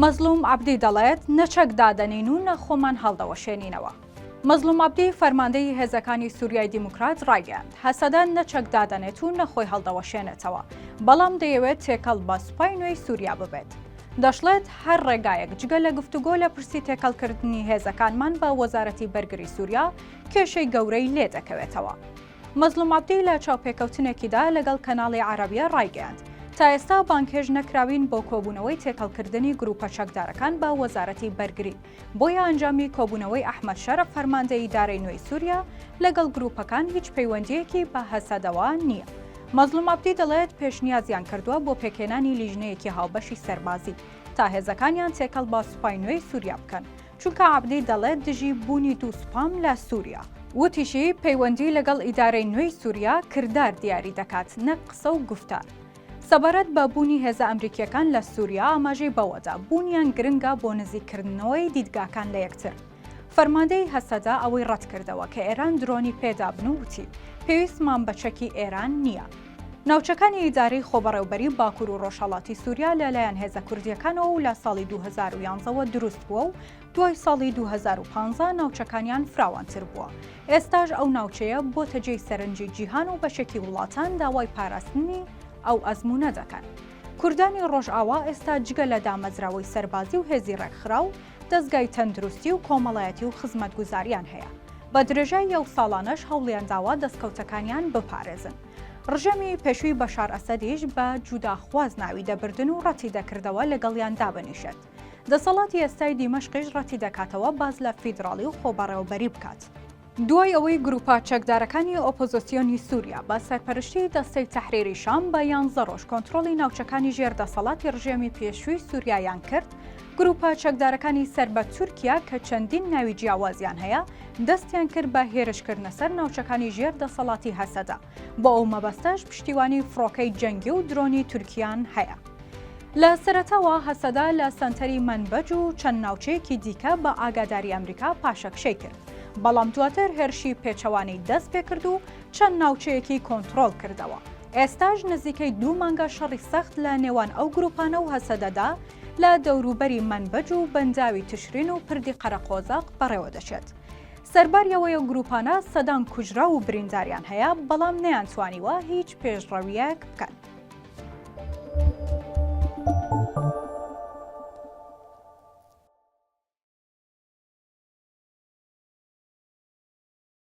مەزڵوم عەبدی دەڵێت نەچەک دادەنین و نەخۆمان هەڵدەوەشێنینەوە. مەزڵوم عەبدی فەرماندەی هێزەکانی سووریای دیموکرات ڕایگەیاند هەسەدان نەچەک دادەنێت و نەخۆی هەڵدەوەشێنێتەوە، بەڵام دەیەوێت تێکەڵ بە سوپای نوێی سووریا ببێت. دەشڵێت هەر ڕێگایەک جگە لە گفتوگۆ لە پرسی تێکەڵکردنی هێزەکانمان بە وەزارەتی بەرگری سووریا کێشەی گەورەی لێ دەکەوێتەوە. مەزڵوم عەبدی لە چاوپێکەوتنێکیدا لەگەڵ کەناڵی عەرەبیە ڕایگەیاند تا ئێستا بانکێژ نەکراوین بۆ کۆبوونەوەی تێکەڵکردنی گروپە چەکدارەکان بە وەزارەتی بەرگری، بۆیە ئەنجامی کۆبوونەوەی ئەحمەد شەرەف فەرماندەی ئیدارەی نوێی سووریا لەگەڵ گروپەکان هیچ پەیوەندیەکی بە هەسەدەوە نییە. مەزڵوم عەبدی دەڵێت پێشنیازیان کردووە بۆ پێکێنانی لیژنەیەکی هاوبەشی سەربازی تا هێزەکانیان تێکەڵ با سوپای نوێی سووریا بکەن، چونکە عەبدی دەڵێت دژی بوونی دوو سوپام لە سووریا. وتیشی پەیوەندی لەگەڵ ئیدارەی نوێی سووریا کردار دیاری دەکات، نەک قسە و گفتار. سەبارەت بە بوونی هێزە ئەمریکیەکان لە سووریا ئاماژەی بەوەدا بوونیان گرنگە بۆ نزیککردنەوەی دیدگاکان لە یەکتر. فەرماندەی هەسەدا ئەوەی ڕەت کردەوە کە ئێران درۆنی پێدابن و وتی پێویستمان بە چەکی ئێران نییە. ناوچەکانی ئیدارەی خۆبەڕێوەبەری باکوور و ڕۆژهەڵاتی سووریا لەلایەن هێزە کوردیەکانەوە و لە ساڵی 2011ەوە دروست بووە و دوای ساڵی 2015 ناوچەکانیان فراوانتر بووە. ئێستاژ ئەو ناوچەیە بۆتە جێی سەرنجی جیهان و بەشێکی وڵاتان داوای پاراستنی ئەو ئەزموونە دەکەن. کوردانی ڕۆژئاوا ئێستا جگە لە دامەزراوەی سەربازی و هێزی ڕێکخرا و دەستگای تەندروستی و کۆمەڵایەتی و خزمەتگوزاریان هەیە. بە درێژای یەو ساڵانەش هەوڵیان داوە دەستکەوتەکانیان بپارێزن. ڕژەمی پێشووی بەشار ئەسەدیش بە جوداخواز ناوی دەبردن و ڕەتی دەکردەوە لەگەڵیان دابنیشێت. دەسەڵاتی ئێستای دیمەشقیش ڕەتی دەکاتەوە باز لە فیدراڵی و خۆبەڕێوەبەری بکات. دوای ئەوەی گروپە چەکدارەکانی ئۆپۆزیسیۆنی سووریا بە سەرپەرشتی دەستەی تەحریری شام بە 11 ڕۆژ کۆنتڕۆڵی ناوچەکانی ژێردەسەڵاتی ڕژێمی پێشووی سووریایان کرد، گروپە چەکدارەکانی سەر بە تورکیا کە چەندین ناوی جیاوازیان هەیە دەستیان کرد بە هێرشکردنە سەر ناوچەکانی ژێردەسەڵاتی هەسەدا، بۆ ئەو مەبەستەش پشتیوانی فڕۆکەی جەنگی و درۆنی تورکیان هەیە. لە سەرەتاوە هەسەدا لە سەنتەری منبەج و چەند ناوچەیەکی دیکە بە ئاگاداری ئەمریکا پاشەکشەی کرد، بەڵام دواتر هێرشی پێچەوانی دەست پێ کرد و چەند ناوچەیەکی کۆنتڕۆڵ کردەوە. ئێستاژ نزیکەی 2 مانگە شەڕی سەخت لە نێوان ئەو گروپانە و هەسەدەدا لە دەوروبەری منبەج و بەنداوی تشرین و پردی قەرەقۆزاق بەڕێوە دەچێت. سەرباریەوەی ئەو گروپانە سەدان کوژرا و برینداریان هەیە، بەڵام نەیانتوانیوە هیچ پێشڕەویەک بکەن.